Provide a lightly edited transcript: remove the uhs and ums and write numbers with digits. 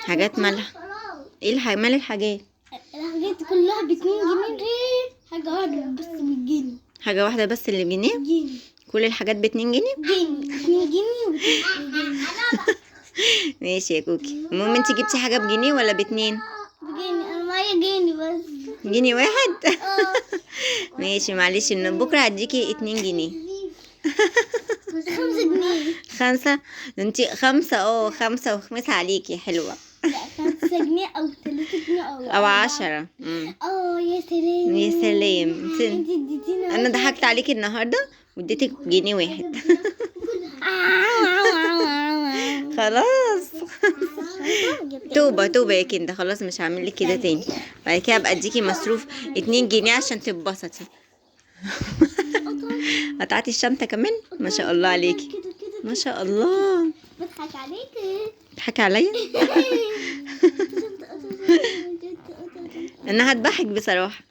حاجات مالها؟ ايه مال الحاجات؟ الحاجات كلها ب2 جنيه غير حاجة واحدة بس بالجنيه. حاجة واحدة بس اللي بجنيه؟ جنيه. كل الحاجات ب2 جنيه؟ جنيه 2 جنيه و2 جنيه. ماشي يا كوكي. المهم انت جبتي حاجة بجنيه ولا ب2؟ بجنيه. انا معايا جنيه بس. جنيه واحد؟ ماشي معلش، من بكرة هديكي 2 جنيه. 5 جنيه. 5؟ انتي 5 5 وخمسة عليكي حلوة. لا 5 جنيه او 3 جنيه او 10. يا سلام. يا سلام. انت اديتينا. انا ضحكت عليكي النهاردة واديتك جنيه واحد. خلاص. توبة يا كندا، خلاص مش هعمل لك كده تاني. بعد كده ابقى اديكي مصروف 2 جنيه عشان تتبسطي. قطعتي الشنطة كمان؟ ما شاء الله عليكي، ما شاء الله. بضحك عليكي. تضحكي عليا؟ انا هضحك بصراحة.